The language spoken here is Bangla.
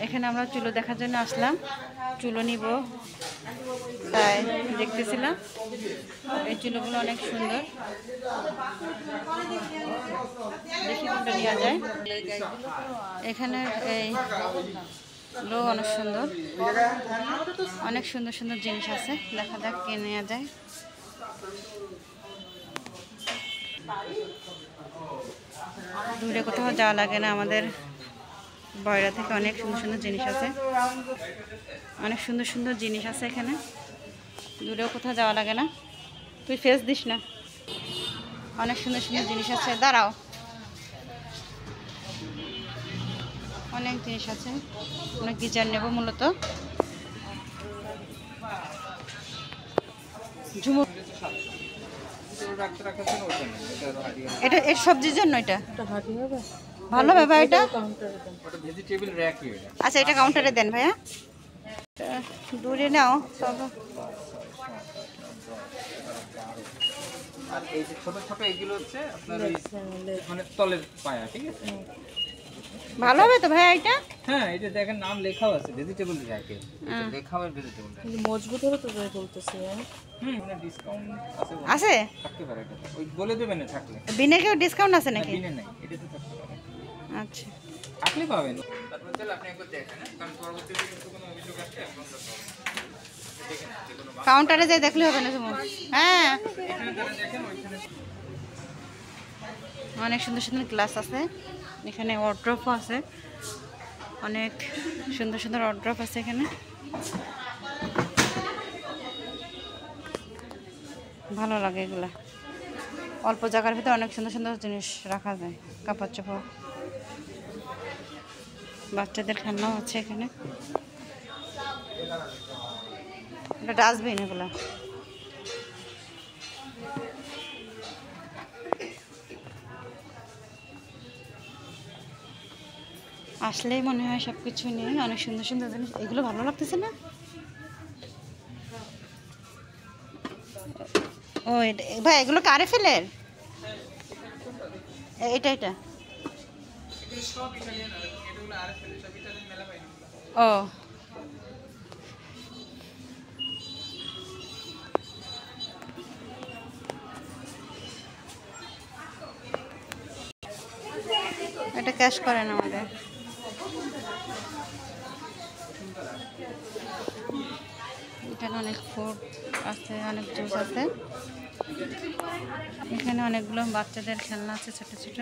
এখানে আমরা চুলো দেখার জন্য আসলাম, চুলো নিব তাই দেখতেছিলাম। এই চুলোগুলো অনেক সুন্দর, দেখি কোনটা নেওয়া যায়। এখানে এই লো অনেক সুন্দর, অনেক সুন্দর সুন্দর জিনিস আছে, দেখা যাক কে নেওয়া যায়। দূরে কোথাও যাওয়া লাগে না, আমাদের বয়রা থেকে অনেক সুন্দর সুন্দর জিনিস আছে, অনেক সুন্দর সুন্দর জিনিস আছে এখানে, দূরেও কোথাও যাওয়া লাগে না। তুই ফেস দিস না, অনেক সুন্দর সুন্দর জিনিস আছে। দাঁড়াও, অনেক জিনিস আছে, অনেক গিজার নেব মূলত। ঝুমুর এটা এর সবজির জন্য, এটা ভালো হবে ভাই। এটা আচ্ছা, এটা কাউন্টারে দেন ভাইয়া, দূরে নাও তবে। আর এই যে ছোট ছোট এগুলো হচ্ছে আপনার ওই মানে তলের পায়া, ঠিক আছে? ভালো হবে তো ভাইয়া এটা? হ্যাঁ, এটা দেখেন নাম লেখাও আছে, ভেজিটেবল র্যাকে লেখাও আছে, ভেজিটেবল র্যাক। মজবুত হবে তো যাই বলতেছি। মানে ডিসকাউন্ট আছে, আছে থাকতে পারে। এটা ওই বলে দেবেন না থাকলে। বিনে কেউ ডিসকাউন্ট আছে নাকি? বিনে নাই, এটা তো থাকতে পারে। আচ্ছা, থাকলে পাবেন। তারপর চল আপনি একবার দেখেন, কারণ পরবর্তীতে কিন্তু কোনো অভিযোগ আসলে একদম কাউন্টারে যাই দেখলে হবে না তুমি? হ্যাঁ, অনেক সুন্দর সুন্দর গ্লাস আছে এখানে, ওয়ার্ড্রপও আছে, অনেক সুন্দর সুন্দর ওয়ার্ড্রপ আছে এখানে। ভালো লাগে এগুলা, অল্প জায়গার ভিতরে অনেক সুন্দর সুন্দর জিনিস রাখা যায়, কাপড় চোপড়, বাচ্চাদের খেলনাও আছে এখানে। এটা ডাস্টবিন এগুলা। আসলেই মনে হয় সব কিছু নিয়ে অনেক সুন্দর সুন্দর জিনিস। এগুলো ভালো লাগতেছে না? ও ভাই, এগুলো কারে ফেলের? এটা এটা ও, এটা ক্যাশ করেন আমাদের। এখানে অনেক ফুড আছে, অনেক জুস আছে। এখানে অনেকগুলো বাচ্চাদের খেলনা আছে, ছোট ছোট।